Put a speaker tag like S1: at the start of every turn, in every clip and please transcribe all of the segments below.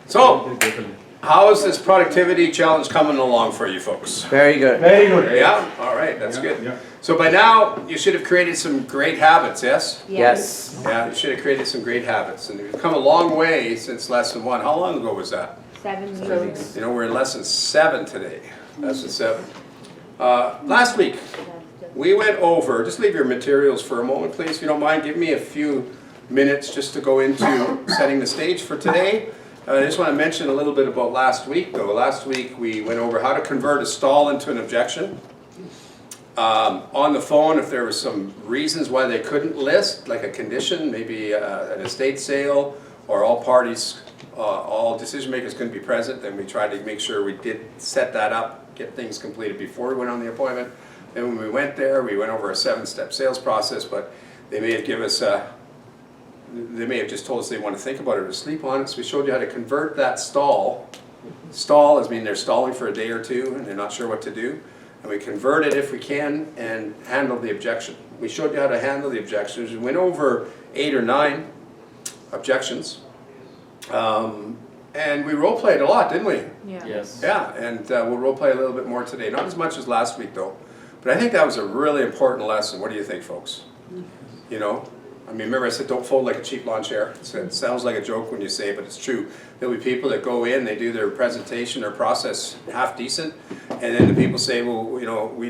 S1: So, how is this productivity challenge coming along for you folks?
S2: Very good.
S3: Very good.
S1: Yeah? All right, that's good.
S3: Yeah.
S1: So by now, you should have created some great habits, yes?
S2: Yes.
S1: Yeah, you should have created some great habits. And you've come a long way since lesson 1. How long ago was that?
S4: 7 years.
S1: You know, we're in lesson 7 today. Lesson 7. Last week, we went over, just leave your materials for a moment, please, if you don't mind. Give me a few minutes just to go into setting the stage for today. I just want to mention a little bit about last week, though. Last week, we went over how to convert a stall into an objection. On the phone, if there were some reasons why they couldn't list, like a condition, maybe an estate sale, or all parties, all decision makers couldn't be present, then we tried to make sure we did set that up, get things completed before we went on the appointment. Then when we went there, we went over a 7-step sales process, but they may have given us they may have just told us they want to think about it or sleep on it, so we showed you how to convert that stall. Stall is mean they're stalling for a day or two and they're not sure what to do. And we convert it if we can and handle the objection. We showed you how to handle the objections. We went over 8 or 9 objections. And we role played a lot, didn't we?
S4: Yeah.
S3: Yes.
S1: Yeah, and we'll role play a little bit more today. Not as much as last week though. But I think that was a really important lesson. What do you think, folks? You know? I mean, remember I said don't fold like a cheap lawn chair. It sounds like a joke when you say it, but it's true. There'll be people that go in, they do their presentation or process half decent, and then the people say, well, you know, we're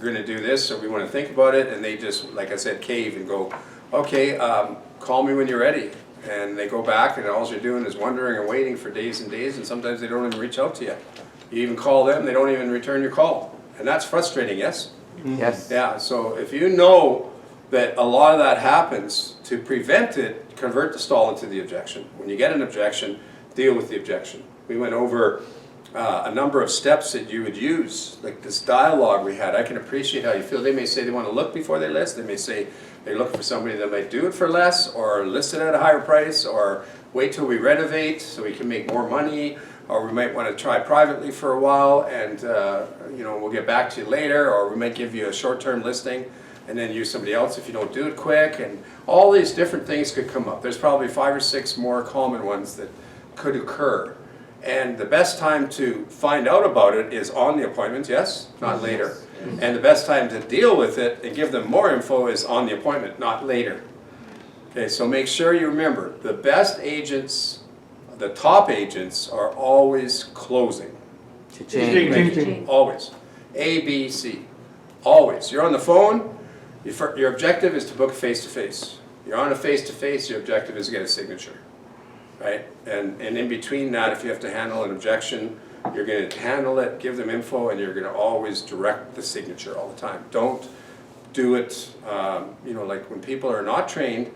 S1: going to do this, or we want to think about it, and they just, like I said, cave and go, okay, call me when you're ready. And they go back, and all you're doing is wondering and waiting for days and days, and sometimes they don't even reach out to you. You even call them, they don't even return your call. And that's frustrating, yes?
S2: Yes.
S1: Yeah, so if you know that a lot of that happens, to prevent it, convert the stall into the objection. When you get an objection, deal with the objection. We went over a number of steps that you would use, like this dialogue we had. I can appreciate how you feel. They may say they want to look before they list. They may say they're looking for somebody that might do it for less, or list it at a higher price, or wait till we renovate so we can make more money, or we might want to try privately for a while and you know, we'll get back to you later, or we might give you a short-term listing and then use somebody else if you don't do it quick, and all these different things could come up. There's probably 5 or 6 more common ones that could occur. And the best time to find out about it is on the appointment, yes? Not later. And the best time to deal with it and give them more info is on the appointment, not later. Okay, so make sure you remember, the best agents, the top agents are always closing.
S2: Cha-ching.
S1: Always. A, B, C. Always. You're on the phone, your objective is to book face-to-face. You're on a face-to-face, your objective is to get a signature. Right? And in between that, if you have to handle an objection, you're going to handle it, give them info, and you're going to always direct the signature all the time. Don't do it, you know, like when people are not trained,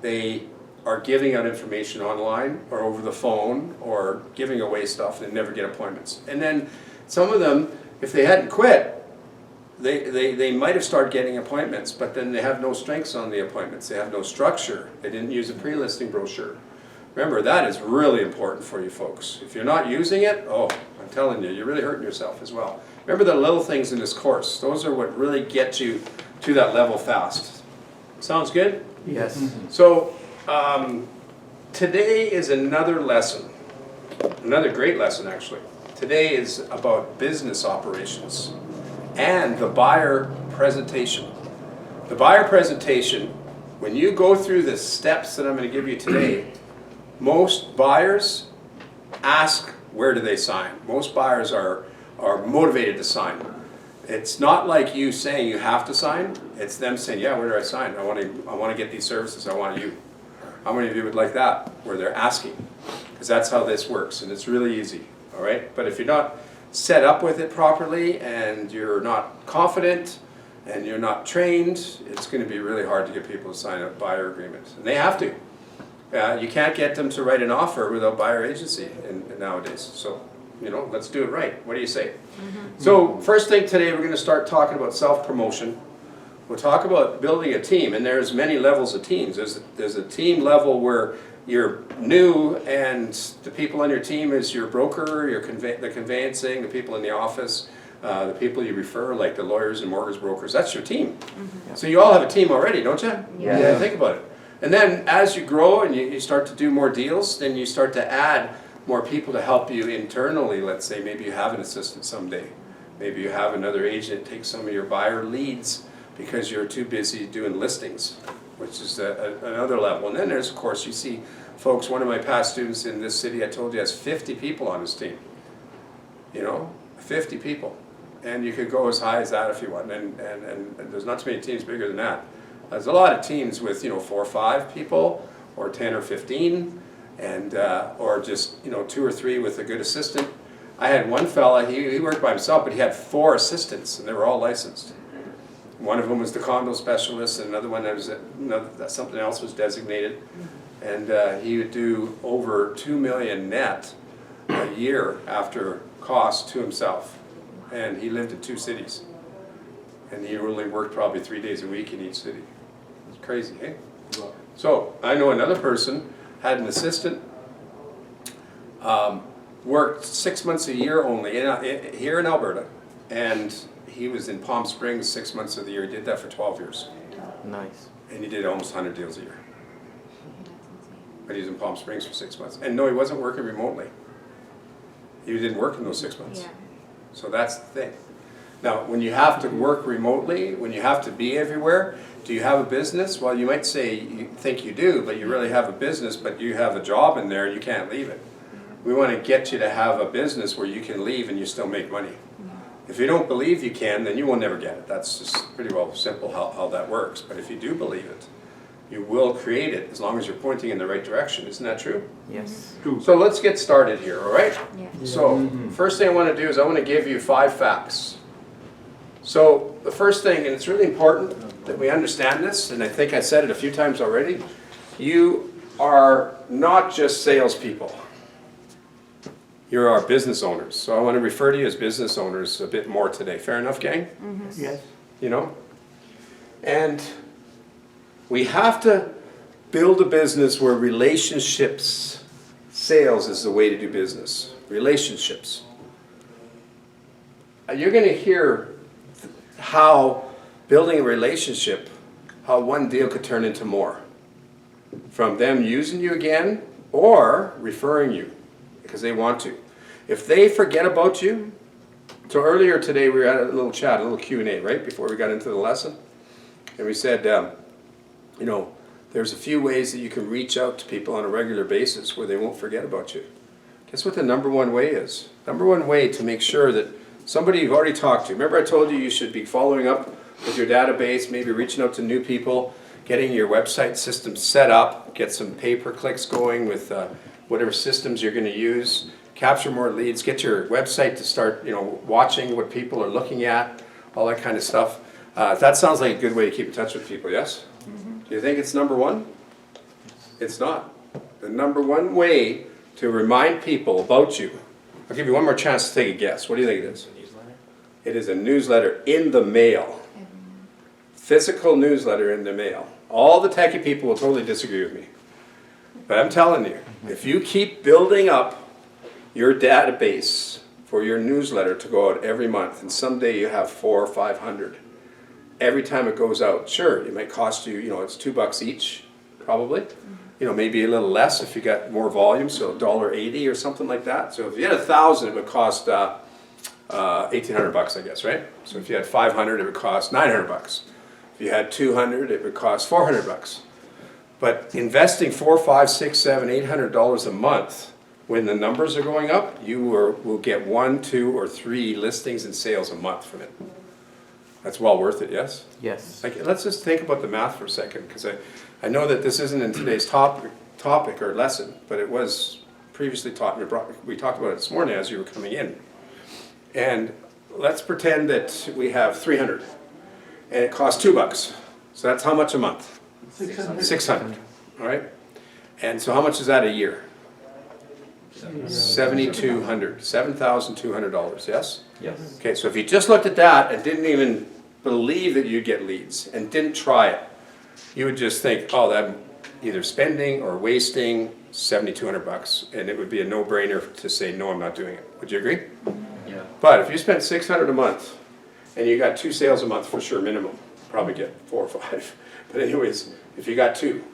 S1: they are giving out information online or over the phone or giving away stuff and never get appointments. And then some of them, if they hadn't quit, they might have started getting appointments, but then they have no strengths on the appointments. They have no structure. They didn't use a pre-listing brochure. Remember, that is really important for you folks. If you're not using it, oh, I'm telling you, you're really hurting yourself as well. Remember the little things in this course. Those are what really get you to that level fast. Sounds good?
S2: Yes.
S1: So, today is another lesson. Another great lesson, actually. Today is about business operations and the buyer presentation. The buyer presentation, when you go through the steps that I'm going to give you today, most buyers ask, where do they sign? Most buyers are motivated to sign. It's not like you saying you have to sign. It's them saying, yeah, where do I sign? I want to get these services. I want you. How many of you would like that? Where they're asking. Because that's how this works, and it's really easy. All right? But if you're not set up with it properly, and you're not confident, and you're not trained, it's going to be really hard to get people to sign a buyer agreement. And they have to. You can't get them to write an offer without buyer agency nowadays. So, you know, let's do it right. What do you say? So, first thing today, we're going to start talking about self-promotion. We'll talk about building a team, and there's many levels of teams. There's a team level where you're new, and the people on your team is your broker, the conveyancing, the people in the office, the people you refer, like the lawyers and mortgage brokers. That's your team. So you all have a team already, don't you?
S4: Yeah.
S1: Yeah. Think about it. And then as you grow and you start to do more deals, then you start to add more people to help you internally. Let's say maybe you have an assistant someday. Maybe you have another agent take some of your buyer leads because you're too busy doing listings, which is another level. And then there's, of course, you see folks, one of my past students in this city, I told you, has 50 people on his team. You know, 50 people. And you could go as high as that if you want. And there's not too many teams bigger than that. There's a lot of teams with, 4 or 5 people, or 10 or 15, and or just 2 or 3 with a good assistant. I had one fella, he worked by himself, but he had 4 assistants, and they were all licensed. One of them was the condo specialist, and another one was something else was designated, and he would do over $2 million net a year after cost to himself, and he lived in 2 cities, and he only worked probably 3 days a week in each city. It's crazy, eh? So I know another person had an assistant, worked 6 months a year only here in Alberta, and he was in Palm Springs 6 months of the year. He did that for 12 years.
S2: Nice.
S1: And he did almost 100 deals a year. But he was in Palm Springs for 6 months. And no, he wasn't working remotely. He didn't work in those 6 months.
S3: Yeah.
S1: So that's the thing. Now, when you have to work remotely, when you have to be everywhere, do you have a business? Well, you might say you think you do, but you really have a business, but you have a job in there and you can't leave it. We want to get you to have a business where you can leave and you still make money. If you don't believe you can, then you will never get it. That's just pretty well simple how that works. But if you do believe it, you will create it as long as you're pointing in the right direction. Isn't that true?
S2: Yes.
S1: So let's get started here, all right?
S3: Yeah.
S1: So first thing I want to do is I want to give you 5 facts. So the first thing, and it's really important that we understand this, and I think I said it a few times already, you are not just salespeople. You're our business owners. So I want to refer to you as business owners a bit more today. Fair enough, gang?
S2: Yes.
S1: And we have to build a business where relationships, sales is the way to do business. Relationships. You're going to hear how building a relationship, how one deal could turn into more. From them using you again or referring you because they want to. If they forget about you, so earlier today we were at a little chat, a little Q&A, right, before we got into the lesson. And we said, there's a few ways that you can reach out to people on a regular basis where they won't forget about you. Guess what the number one way is? Number one way to make sure that somebody you've already talked to, remember I told you you should be following up with your database, maybe reaching out to new people, getting your website system set up, get some pay-per-clicks going with whatever systems you're going to use, capture more leads, get your website to start watching what people are looking at, all that kind of stuff. That sounds like a good way to keep in touch with people, yes? Do you think it's number one? It's not. The number one way to remind people about you, I'll give you one more chance to take a guess. What do you think it is? It is a newsletter in the mail. Physical newsletter in the mail. All the techie people will totally disagree with me. But I'm telling you, if you keep building up your database for your newsletter to go out every month, and someday you have 400 or 500, every time it goes out, sure, it might cost you, it's $2 each, probably. Maybe a little less if you got more volume, so $1.80 or something like that. So if you had 1,000, it would cost $1,800, I guess, right? So if you had 500, it would cost $900. If you had 200, it would cost $400. But investing $400, $500, $600, $700, $800 a month, when the numbers are going up, you will get 1, 2, or 3 listings and sales a month from it. That's well worth it, yes?
S2: Yes.
S1: Let's just think about the math for a second, because I know that this isn't in today's topic or lesson, but it was previously taught. We talked about it this morning as you were coming in. And let's pretend that we have 300, and it costs $2. So that's how much a month? 600. All right. And so how much is that a year? $7,200. $7,200. Yes.
S2: Yes.
S1: Okay. So if you just looked at that and didn't even believe that you'd get leads and didn't try it, you would just think, oh, that either spending or wasting $7,200, and it would be a no-brainer to say no, I'm not doing it. Would you agree?
S2: Yeah.
S1: But if you spent $600 a month and you got 2 sales a month for sure minimum, probably get 4 or 5. But anyways, if you got 2,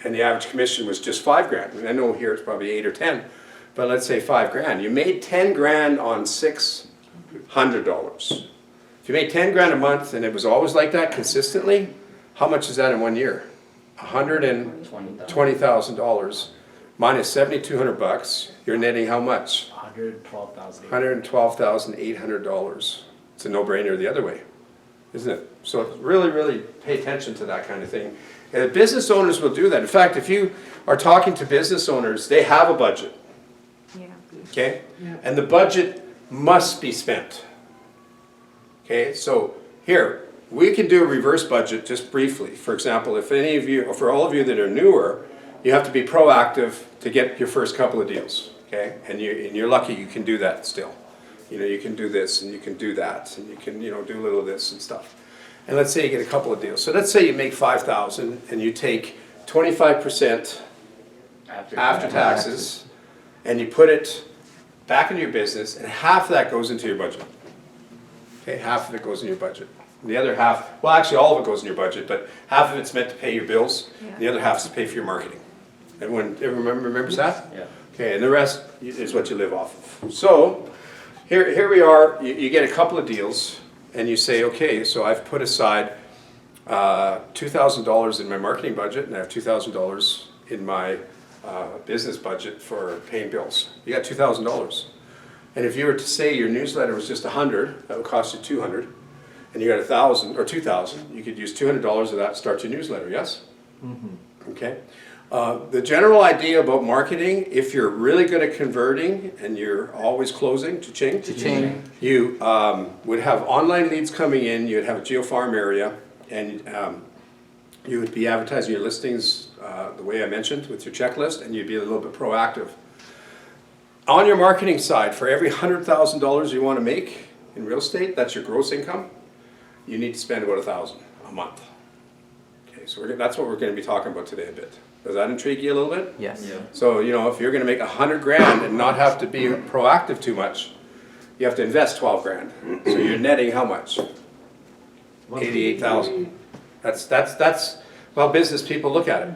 S1: and the average commission was just $5,000. And I know here it's probably 8 or 10, but let's say $5,000. You made 10 grand on $600. If you made 10 grand a month and it was always like that consistently, how much is that in 1 year? $120,000 minus $7,200. You're netting how much? $112,800. It's a no-brainer the other way, isn't it? So really, really pay attention to that kind of thing. And business owners will do that. In fact, if you are talking to business owners, they have a budget.
S3: Yeah.
S1: Okay? And the budget must be spent. Okay, so here, we can do a reverse budget just briefly. For example, if any of you, or for all of you that are newer, you have to be proactive to get your first couple of deals. Okay, and you're lucky you can do that still. You know, you can do this and you can do that and you can, you know, do a little of this and stuff. And let's say you get a couple of deals. So let's say you make $5,000 and you take 25% after taxes and you put it back into your business, and half of that goes into your budget. Okay, half of it goes in your budget. And the other half, well, actually all of it goes in your budget, but half of it's meant to pay your bills.
S3: Yeah.
S1: The other half is to pay for your marketing. Everyone remembers that?
S2: Yeah.
S1: Okay, and the rest is what you live off of. So here we are. You get a couple of deals, and you say, okay, so I've put aside $2,000 in my marketing budget, and I have $2,000 in my business budget for paying bills. You got $2,000. And if you were to say your newsletter was just $100, that would cost you $200, and you got $1,000 or $2,000, you could use $200 of that to start your newsletter. Yes. Mm-hmm. Okay. The general idea about marketing, if you're really good at converting and you're always closing, cha-ching, you would have online leads coming in, you'd have a geofarm area, and you would be advertising your listings the way I mentioned with your checklist, and you'd be a little bit proactive. On your marketing side, for every $100,000 you want to make in real estate, that's your gross income, you need to spend about $1,000 a month. Okay, so that's what we're going to be talking about today a bit. Does that intrigue you a little bit?
S2: Yes.
S4: Yeah.
S1: So, you know, if you're going to make $100,000 and not have to be proactive too much, you have to invest $12,000. So you're netting how much? $88,000. That's how business people look at it.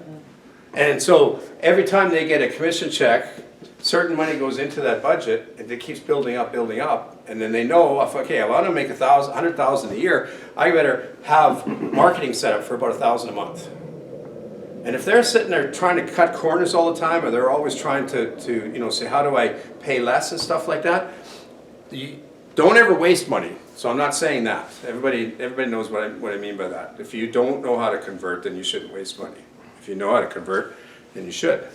S1: And so every time they get a commission check, certain money goes into that budget, and it keeps building up, and then they know, okay, I want to make $100,000 a year, I better have marketing set up for about $1,000 a month. And if they're sitting there trying to cut corners all the time, or they're always trying to you know, say, how do I pay less and stuff like that, you don't ever waste money. So I'm not saying that. Everybody knows what I mean by that. If you don't know how to convert, then you shouldn't waste money. If you know how to convert, then you should.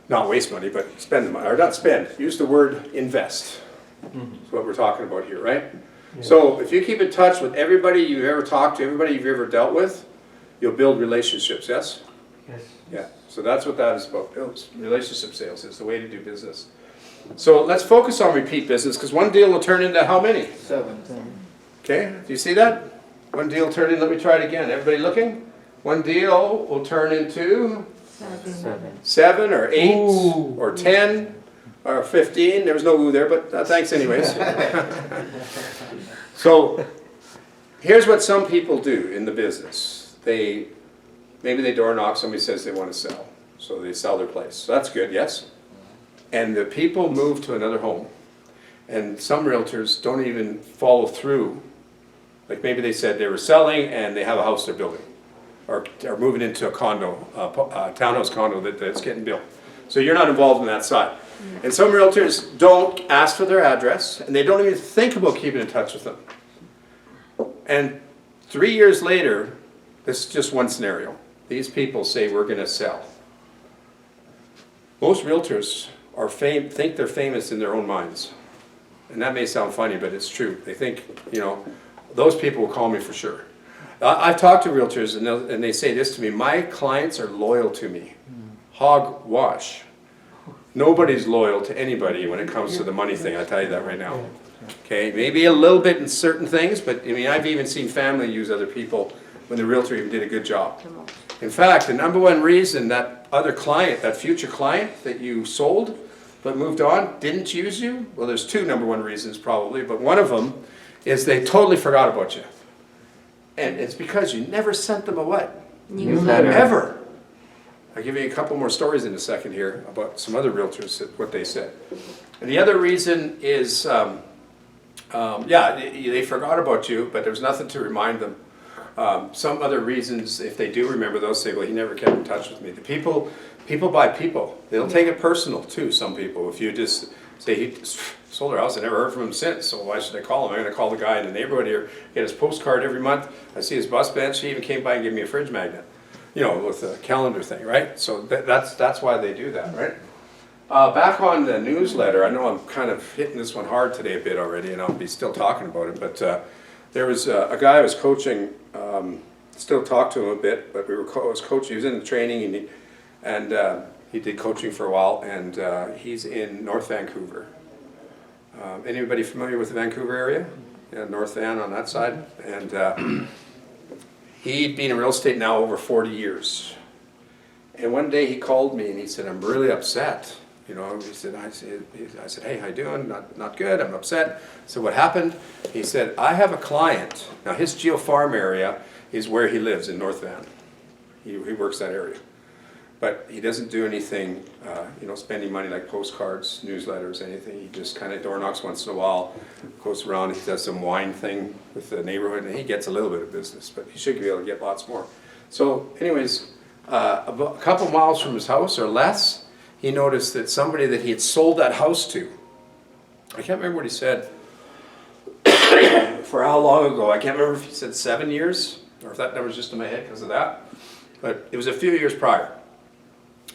S1: Not waste money, but spend the money, or not spend. Use the word invest. That's what we're talking about here, right? Yeah. So if you keep in touch with everybody you've ever talked to, everybody you've ever dealt with, you'll build relationships, yes?
S4: Yes.
S1: Yeah, so that's what that is about. Relationship sales is the way to do business. So let's focus on repeat business, because one deal will turn into how many?
S4: 7.
S1: Okay, do you see that? One deal turned into, let me try it again. Everybody looking? One deal will turn into 7 or 8 or 10 or 15. There was no ooh there, but thanks anyways. So here's what some people do in the business. Maybe they door knock, somebody says they want to sell. So they sell their place. So that's good, yes? And the people move to another home. And some realtors don't even follow through. Like maybe they said they were selling and they have a house they're building. Or moving into a condo, a townhouse condo that's getting built. So you're not involved in that side. And some realtors don't ask for their address, and they don't even think about keeping in touch with them. And 3 years later, this is just one scenario. These people say, we're going to sell. Most realtors think they're famous in their own minds. And that may sound funny, but it's true. They think, you know, those people will call me for sure. I've talked to realtors, and they say this to me: my clients are loyal to me. Hogwash. Nobody's loyal to anybody when it comes to the money thing, I tell you that right now. Okay, maybe a little bit in certain things, but I mean, I've even seen family use other people when the realtor even did a good job. In fact, the number one reason that other client, that future client that you sold but moved on, didn't use you, well, there's two number one reasons probably, but one of them is they totally forgot about you. And it's because you never sent them a what?
S3: Newsletter.
S1: Ever. I'll give you a couple more stories in a second here about some other realtors, what they said. And the other reason is, yeah, they forgot about you, but there's nothing to remind them. Some other reasons, if they do remember, they'll say, well, he never kept in touch with me. The people buy people. They'll take it personal too, some people. If you just say, he sold our house, I never heard from him since, so why should I call him? I'm going to call the guy in the neighborhood here, get his postcard every month. I see his bus bench. He even came by and gave me a fridge magnet, you know, with a calendar thing, right? So that's why they do that, right? Back on the newsletter, I know I'm kind of hitting this one hard today a bit already, and I'll be still talking about it, but there was a guy I was coaching, still talk to him a bit, but I was coaching, he was in the training, and he did coaching for a while, and he's in North Vancouver. Anybody familiar with the Vancouver area? Yeah, North Van on that side. And he'd been in real estate now over 40 years. And one day he called me and he said, I'm really upset. You know, I said, hey, how you doing? Not good, I'm upset. So what happened? He said, I have a client. Now his GeoFarm area is where he lives in North Van. He works that area. But he doesn't do anything, you know, spending money like postcards, newsletters, anything. He just kind of door knocks once in a while, goes around, he does some wine thing with the neighborhood, and he gets a little bit of business, but he should be able to get lots more. So anyways, about a couple miles from his house or less, he noticed that somebody that he had sold that house to, I can't remember what he said, for how long ago, I can't remember if he said 7 years, or if that number was just in my head because of that, but it was a few years prior.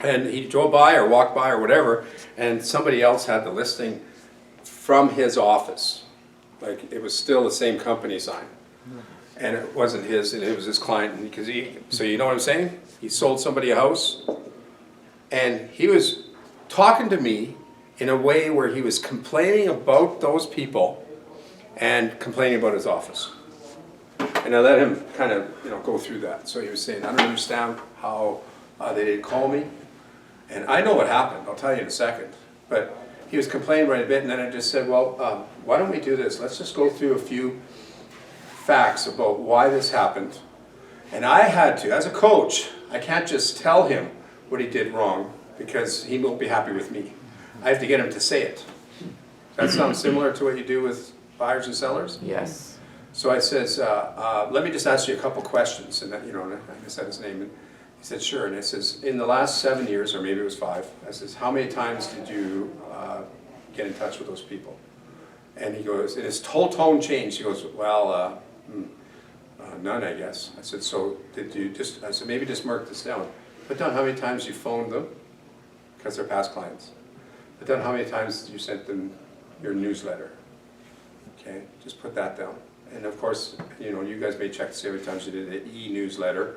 S1: And he drove by or walked by or whatever, and somebody else had the listing from his office. Like, it was still the same company sign. And it wasn't his, and it was his client, because so you know what I'm saying? He sold somebody a house, and he was talking to me in a way where he was complaining about those people and complaining about his office. And I let him kind of, you know, go through that. So he was saying, I don't understand how they didn't call me. And I know what happened, I'll tell you in a second. But he was complaining right a bit, and then I just said, well, why don't we do this? Let's just go through a few facts about why this happened. And I had to, as a coach, I can't just tell him what he did wrong, because he won't be happy with me. I have to get him to say it. That sounds similar to what you do with buyers and sellers?
S2: Yes.
S1: So I says, let me just ask you a couple questions, and that, you know, and I said his name, and he said, sure. And I says, in the last 7 years, or maybe it was 5, I says, how many times did you get in touch with those people? And he goes, and his whole tone changed. He goes, well, none, I guess. I said, so did you just, I said, maybe just mark this down. Put down how many times you phoned them, because they're past clients. Put down how many times you sent them your newsletter. Okay, just put that down. And of course, you know, you guys may check to see how many times you did the e-newsletter.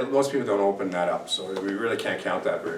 S1: Most people don't open that up, so we really can't count that very